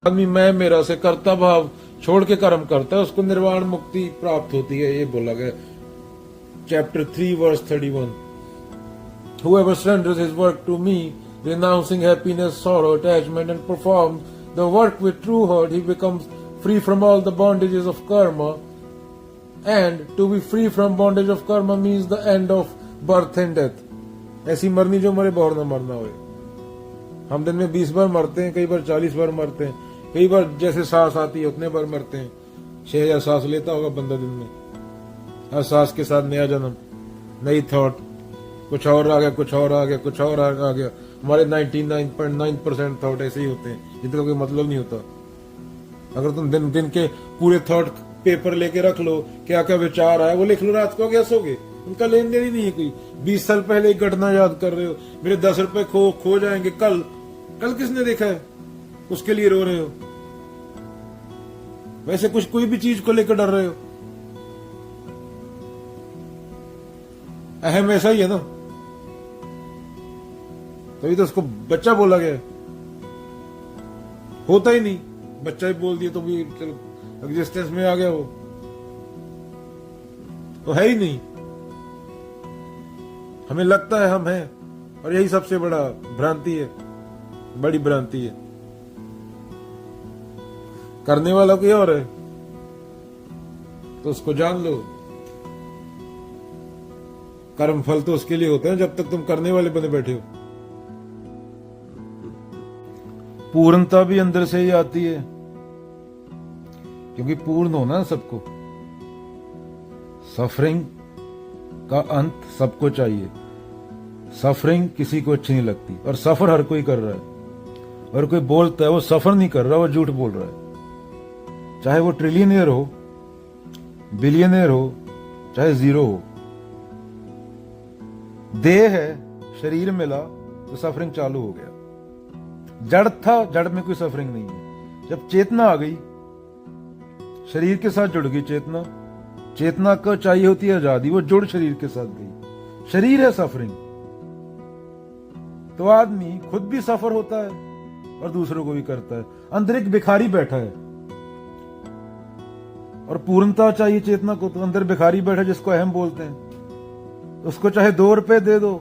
आदमी मैं मेरा से कर्ता भाव छोड़ के कर्म करता है, उसको निर्वाण मुक्ति प्राप्त होती है। ये बोला गया chapter 3 verse 31। Whoever surrenders his work to me, renouncing happiness, sorrow, attachment, and performs the work with true heart, he becomes free from all the bondages of karma. And to be free from bondage of karma means the end of birth and death. ऐसी मरनी जो मरे बहुत न मरना होए। हम दिन में 20 बार मरते हैं, कई बार 40 बार मरते हैं, कई बार जैसे सांस आती है उतने बार मरते हैं। 6000 सांस लेता होगा बंदा दिन में। हर सांस के साथ नया जन्म, नई थॉट, कुछ और आ गया, कुछ और आ गया, कुछ और आ गया। हमारे 99.9% थॉट ऐसे ही होते हैं जिनका कोई मतलब नहीं होता। अगर तुम दिन दिन के पूरे थॉट पेपर लेके रख लो, क्या क्या विचार आया वो लिख लो, रात को क्या सोगे, उनका लेन देन ही नहीं है कोई। 20 साल पहले एक घटना याद कर रहे हो, मेरे 10 रुपए खो जाएंगे कल किसने देखा है, उसके लिए रो रहे हो। वैसे कुछ कोई भी चीज को लेकर डर रहे हो। अहम ऐसा ही है ना, तभी तो उसको बच्चा बोला गया है। होता ही नहीं, बच्चा ही बोल दिया तो भी चलो एग्जिस्टेंस में आ गया, वो तो है ही नहीं। हमें लगता है हम हैं, और यही सबसे बड़ा भ्रांति है, बड़ी भ्रांति है। करने वाला कोई और है तो उसको जान लो। कर्म फल तो उसके लिए होते हैं जब तक तुम करने वाले बने बैठे हो। पूर्णता भी अंदर से ही आती है, क्योंकि पूर्ण होना है सबको। सफरिंग का अंत सबको चाहिए। सफरिंग किसी को अच्छी नहीं लगती, और सफर हर कोई कर रहा है। और कोई बोलता है वो सफर नहीं कर रहा, वो झूठ बोल रहा है। चाहे वो ट्रिलियनियर हो, बिलियनियर हो, चाहे जीरो हो। देह है, शरीर मिला तो सफरिंग चालू हो गया। जड़ था, जड़ में कोई सफरिंग नहीं है। जब चेतना आ गई, शरीर के साथ जुड़ गई चेतना। चेतना को चाहिए होती है आजादी, वो जुड़ शरीर के साथ गई। शरीर है सफरिंग। तो आदमी खुद भी सफर होता है और दूसरों को भी करता है। अंदर एक भिखारी बैठा है, और पूर्णता चाहिए चेतना को, तो अंदर भिखारी बैठा जिसको अहम बोलते हैं। उसको चाहे 2 रुपए दे दो,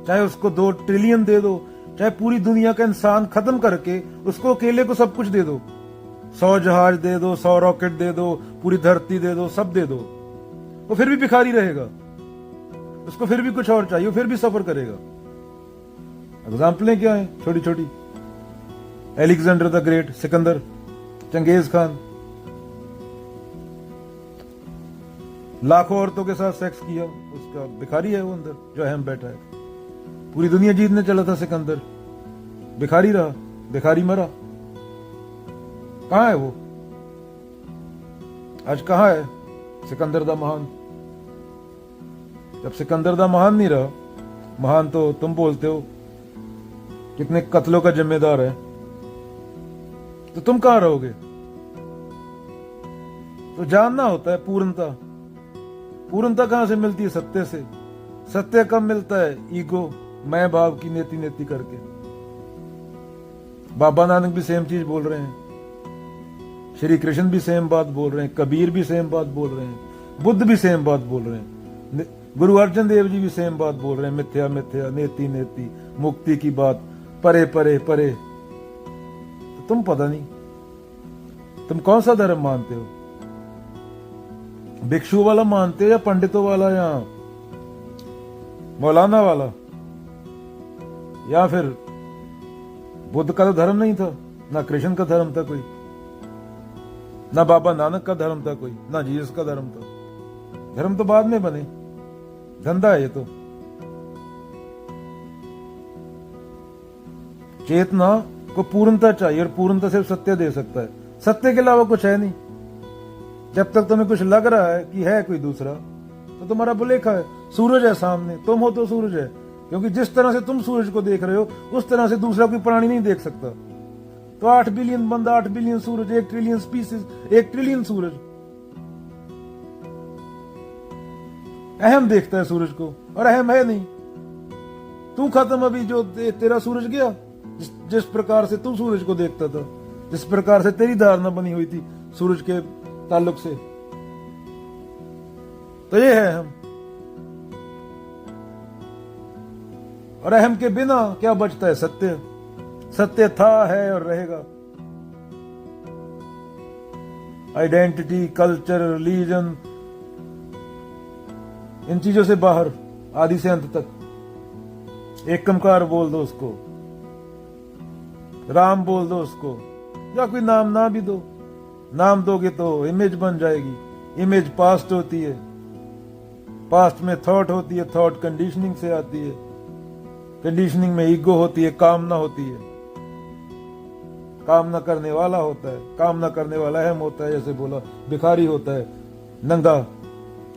चाहे उसको 2 ट्रिलियन दे दो, चाहे पूरी दुनिया का इंसान खत्म करके उसको अकेले को सब कुछ दे दो, 100 जहाज दे दो, 100 रॉकेट दे दो, पूरी धरती दे दो, सब दे दो, वो फिर भी भिखारी रहेगा। उसको फिर भी कुछ और चाहिए, फिर भी सफर करेगा। एग्जाम्पलें क्या है छोटी छोटी। Alexander the great, Sikandar, Changez Khan, लाखों औरतों के साथ सेक्स किया, उसका भिखारी है वो अंदर जो अहम बैठा है। पूरी दुनिया जीतने चला था सिकंदर, भिखारी रहा, भिखारी मरा। कहां है वो आज, कहां है सिकंदर दा महान? जब सिकंदर दा महान नहीं रहा, महान तो तुम बोलते हो, कितने कत्लों का जिम्मेदार है, तो तुम कहां रहोगे? तो जानना होता है पूर्णता। पूर्णता कहां से मिलती है? सत्य से। सत्य कब मिलता है? ईगो, मैं भाव की नेति नेति करके। बाबा नानक भी सेम चीज बोल रहे हैं, श्री कृष्ण भी सेम बात बोल रहे हैं, कबीर भी सेम बात बोल रहे हैं, बुद्ध भी सेम बात बोल रहे हैं, गुरु अर्जन देव जी भी सेम बात बोल रहे हैं। मिथ्या मिथ्या, नेति नेति, मुक्ति की बात, परे परे परे। तो तुम पता नहीं तुम कौन सा धर्म मानते हो? भिक्षु वाला मानते हो, या पंडितों वाला, या मौलाना वाला? या फिर बुद्ध का तो धर्म नहीं था, ना कृष्ण का धर्म था कोई, ना बाबा नानक का धर्म था कोई, ना जीसस का धर्म था। धर्म तो बाद में बने, धंधा है ये तो। चेतना को पूर्णता चाहिए, और पूर्णता सिर्फ सत्य दे सकता है। सत्य के अलावा कुछ है नहीं। जब तक तुम्हें कुछ लग रहा है कि है कोई दूसरा, तो तुम्हारा भुलेखा है। सूरज है सामने, तुम हो तो सूरज है, क्योंकि जिस तरह से तुम सूरज को देख रहे हो उस तरह से दूसरा कोई प्राणी नहीं देख सकता। तो 8 बिलियन बंदा, 8 बिलियन सूरज, 1 ट्रिलियन स्पीसीज, 1 ट्रिलियन सूरज। अहम देखता है सूरज को, और अहम है नहीं। तू खत्म, अभी जो तेरा सूरज गया, जिस प्रकार से तू सूरज को देखता था, जिस प्रकार से तेरी धारणा बनी हुई थी सूरज के ताल्लुक से। तो ये है हम। और अहम के बिना क्या बचता है? सत्य। सत्य था, है और रहेगा। आइडेंटिटी, कल्चर, रिलीजन, इन चीजों से बाहर, आदि से अंत तक। एकमकार बोल दो उसको, राम बोल दो उसको, या कोई नाम ना भी दो। नाम दोगे तो इमेज बन जाएगी। इमेज पास्ट होती है, पास्ट में थॉट होती है, थॉट कंडीशनिंग से आती है, कंडीशनिंग में ईगो होती है, कामना होती है, कामना करने वाला होता है, कामना करने वाला अहम होता है। जैसे बोला भिखारी होता है, नंगा,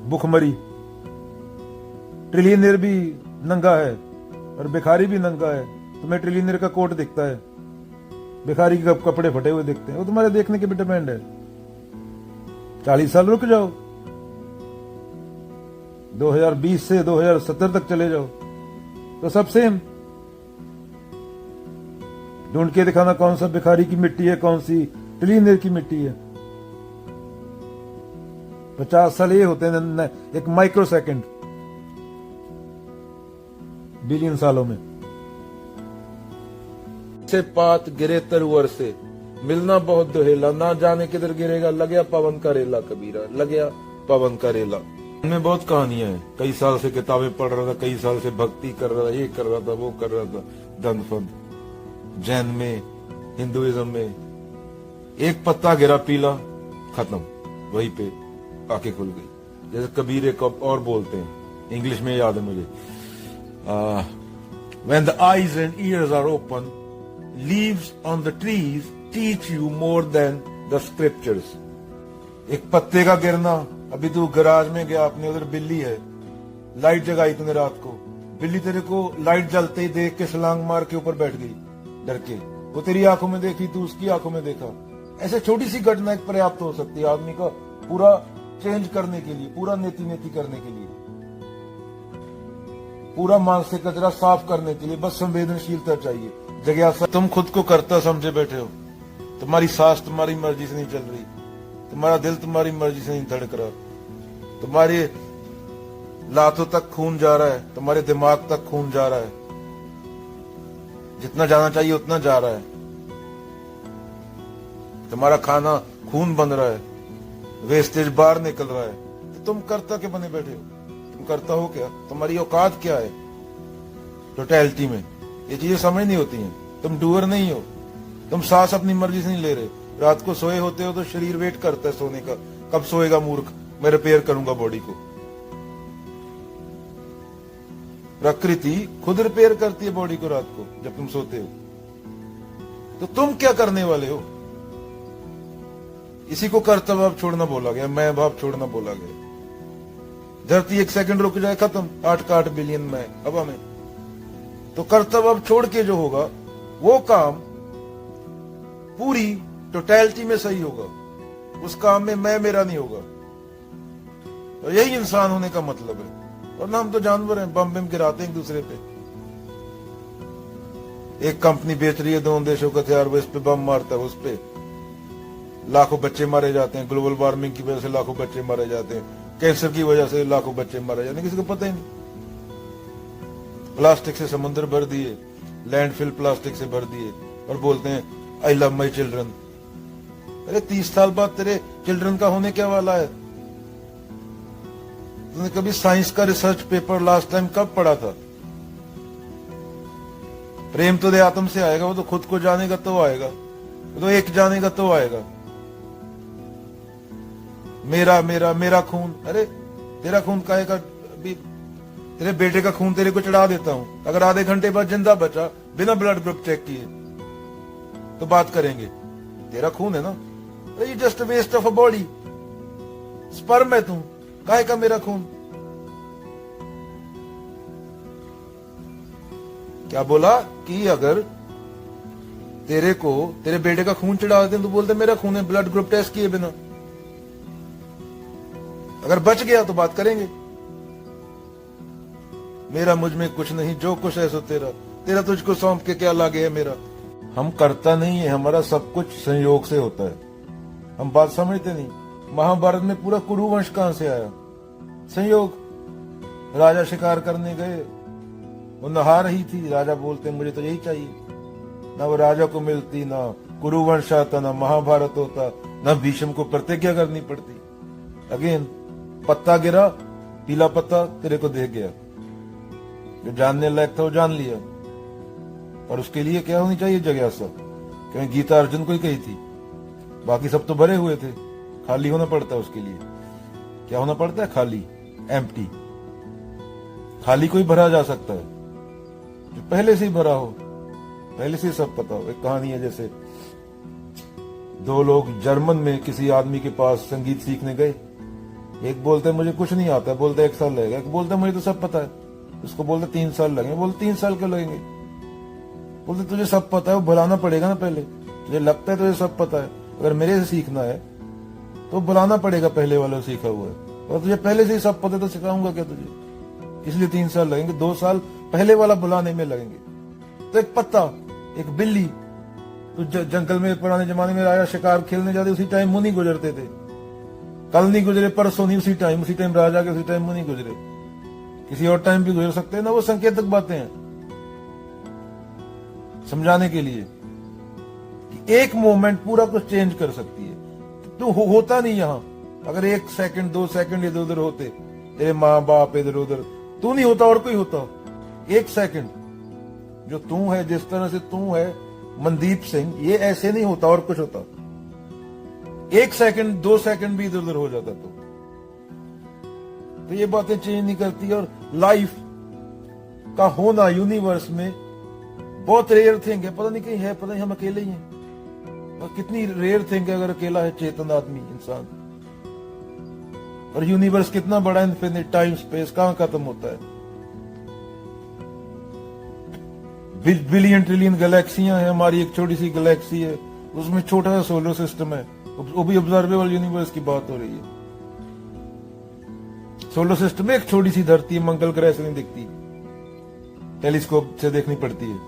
भुखमरी। ट्रिलियनर भी नंगा है और भिखारी भी नंगा है। तुम्हें ट्रिलियनर का कोट दिखता है, भिखारी के कपड़े फटे हुए दिखते हैं। वो तुम्हारे देखने के भी डिपेंड है। 40 साल रुक जाओ, 2020 से 2070 तक चले जाओ, तो सब सेम। ढूंढ के दिखाना कौन सा भिखारी की मिट्टी है, कौन सी ट्रिलियनर की मिट्टी है। 50 साल ये होते हैं एक माइक्रो सेकंड, बिलियन सालों में। से पात गिरे तरवर से, मिलना बहुत दुहेला, ना जाने किधर गिरेगा, लग्या पवन का रेला। कबीरा, लग्या पवन का रेला। इनमें बहुत कहानियां हैं। कई साल से किताबें पढ़ रहा था, कई साल से भक्ति कर रहा था, ये कर रहा था, वो कर रहा था, दंड फंद। जैन में, हिंदुइज्म में, एक पत्ता गिरा पीला, खत्म, वहीं पे आंखें खुल गई। जैसे कबीर एक और बोलते हैं, इंग्लिश में याद है मुझे, when the eyes and ears are open, leaves on the trees teach you more than the scriptures. एक पत्ते का गिरना। अभी तू गराज में गया, अपने उधर बिल्ली है, लाइट जगाई तूने रात को, बिल्ली तेरे को लाइट जलते ही देख के छलांग मार के ऊपर बैठ गई डर के। वो तेरी आंखों में देखी, तू उसकी आंखों में देखा। ऐसे छोटी सी घटना एक पर्याप्त हो सकती है आदमी का पूरा चेंज करने के लिए, पूरा नेति नेति करने के लिए, पूरा मानसिक कचरा साफ करने के लिए। बस संवेदनशीलता चाहिए, जिज्ञासा। तुम खुद को कर्ता समझे बैठे हो। तुम्हारी सांस तुम्हारी मर्जी से नहीं चल रही, तुम्हारा दिल तुम्हारी मर्जी से नहीं धड़क रहा, तुम्हारे लातों तक खून जा रहा है, तुम्हारे दिमाग तक खून जा रहा है, जितना जाना चाहिए उतना जा रहा है। तुम्हारा खाना खून बन रहा है, वेस्टेज बाहर निकल रहा है, तो तुम कर्ता के बने बैठे हो। तुम करता हो क्या? तुम्हारी औकात क्या है टोटलिटी में? ये चीजें समझ नहीं होती हैं। तुम डूअर नहीं हो, तुम सांस अपनी मर्जी से नहीं ले रहे। रात को सोए होते हो तो शरीर वेट करता है सोने का, कब सोएगा मूर्ख, मैं रिपेयर करूंगा बॉडी को। प्रकृति खुद रिपेयर करती है बॉडी को रात को जब तुम सोते हो। तो तुम क्या करने वाले हो? इसी को कर्तव्य भाव छोड़ना बोला गया, मैं भाव छोड़ना बोला गया। धरती 1 सेकंड रुक जाए, खत्म, 8 का 8 बिलियन मैं हवा में। तो कर्तव्य भाव छोड़ के जो होगा वो काम पूरी टोटलिटी में सही होगा, उस काम में मैं मेरा नहीं होगा। और यही इंसान होने का मतलब है। और हम तो जानवर हैं, बम बम गिराते हैं एक दूसरे पे। एक कंपनी बेच रही है 2 देशों का हथियार, वो इस पे बम मारता है, उस पे लाखों बच्चे मारे जाते हैं। ग्लोबल वार्मिंग की वजह से लाखों बच्चे मारे जाते हैं, कैंसर की वजह से लाखों बच्चे मारे जाते हैं, किसी को पता ही नहीं। प्लास्टिक से समुद्र भर दिए, लैंडफिल प्लास्टिक से भर दिए, और बोलते हैं आई लव माई चिल्ड्रन। अरे 30 साल बाद तेरे चिल्ड्रन का होने क्या वाला है? तुमने कभी साइंस का रिसर्च पेपर लास्ट टाइम कब पढ़ा था? प्रेम तो दे आत्म से आएगा, वो तो खुद को जानेगा तो आएगा, वो तो एक जानेगा तो आएगा। मेरा मेरा मेरा खून, अरे तेरा खून काहे का? तेरे बेटे का खून तेरे को चढ़ा देता हूं, अगर आधे घंटे बाद जिंदा बचा बिना ब्लड ग्रुप चेक किए तो बात करेंगे। तेरा खून है ना, अरे you just waste of a body, sperm है तू, काहे का मेरा खून? क्या बोला कि अगर तेरे को तेरे बेटे का खून चढ़ा देते तो बोलते मेरा खून है, ब्लड ग्रुप टेस्ट किए बिना। अगर बच गया तो बात करेंगे। मेरा मुझ में कुछ नहीं, जो कुछ है सो तेरा, तेरा तुझको सौंप के क्या लागे है मेरा। हम करता नहीं है, हमारा सब कुछ संयोग से होता है। हम बात समझते नहीं। महाभारत में पूरा कुरु वंश कहां से आया? संयोग। राजा शिकार करने गए, वो नहा रही थी, राजा बोलते मुझे तो यही चाहिए। ना वो राजा को मिलती, ना कुरु वंश आता, ना महाभारत होता, ना भीष्म को प्रतिज्ञा करनी पड़ती। अगेन पत्ता गिरा, पीला पत्ता तेरे को देख गया, जो जानने लायक था वो जान लिया। और उसके लिए क्या होनी चाहिए? जिज्ञासा। क्योंकि गीता अर्जुन को ही कही थी, बाकी सब तो भरे हुए थे, खाली होना पड़ता है उसके लिए। क्या होना पड़ता है? खाली, एम्प्टी। खाली कोई भरा जा सकता है जो पहले से ही भरा हो, पहले से ही सब पता हो। एक कहानी है, जैसे दो लोग जर्मन में किसी आदमी के पास संगीत सीखने गए। एक बोलते मुझे कुछ नहीं आता, बोलते 1 साल लगेगा। एक बोलते मुझे तो सब पता है, उसको बोलते 3 साल लगेंगे। बोलते 3 साल क्यों लगेंगे? बोलते तुझे सब पता है, वो बुलाना पड़ेगा ना पहले। तुझे लगता है तुझे सब पता है, अगर मेरे से सीखना है तो बुलाना पड़ेगा पहले वाला सीखा हुआ है। और तुझे पहले से ही सब पता है तो सिखाऊंगा क्या तुझे? इसलिए 3 साल लगेंगे, 2 साल पहले वाला बुलाने में लगेंगे। तो एक पत्ता, एक बिल्ली, तो जंगल में पुराने जमाने में राजा शिकार खेलने जाते, उसी टाइम मुनि गुजरते थे। कल नहीं गुजरे, परसों नहीं, उसी टाइम राजा के, उसी टाइम मुनि गुजरे। किसी और टाइम भी गुजर सकते हैं ना। वो संकेतक बातें हैं समझाने के लिए कि एक मोमेंट पूरा कुछ चेंज कर सकती है। तो होता नहीं यहां। अगर 1 सेकंड 2 सेकंड इधर उधर होते, तेरे माँ बाप इधर उधर, तू नहीं होता और कोई होता। 1 सेकंड जो तू है, जिस तरह से तू है मनदीप सिंह, ये ऐसे नहीं होता और कुछ होता। 1 सेकंड 2 सेकंड भी इधर उधर हो जाता तो ये बातें चेंज नहीं करती। और लाइफ का होना यूनिवर्स में बहुत रेयर थिंग है। पता नहीं कहीं है, पता नहीं हम अकेले ही हैं। और कितनी रेयर थिंग है अगर अकेला है चेतन आदमी, इंसान। और यूनिवर्स कितना बड़ा, इन्फिनिट, टाइम स्पेस कहां खत्म होता है। बिलियन ट्रिलियन गैलेक्सियां हैं, हमारी एक छोटी सी गैलेक्सी है, उसमें छोटा सा सोलर सिस्टम है। वो भी ऑब्जर्वेबल यूनिवर्स की बात हो रही है। सोलर सिस्टम में एक छोटी सी धरती है, मंगल ग्रह से नहीं दिखती, टेलीस्कोप से देखनी पड़ती है।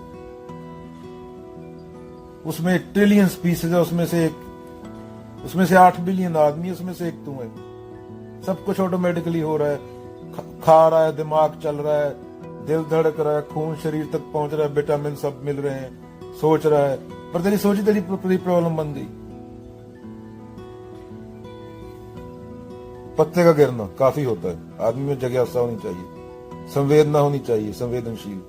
उसमें ट्रिलियन स्पीसीज है, उसमें से 8 बिलियन आदमी, उसमें से एक तू है। सब कुछ ऑटोमेटिकली हो रहा है, खा रहा है, दिमाग चल रहा है, दिल धड़क रहा है, खून शरीर तक पहुंच रहा है, विटामिन सब मिल रहे हैं, सोच रहा है। पर तेरी सोची तेरी प्रॉब्लम बन गई। पत्ते का गिरना काफी होता है। आदमी में जिज्ञासा होनी चाहिए, संवेदना होनी चाहिए, संवेदनशील।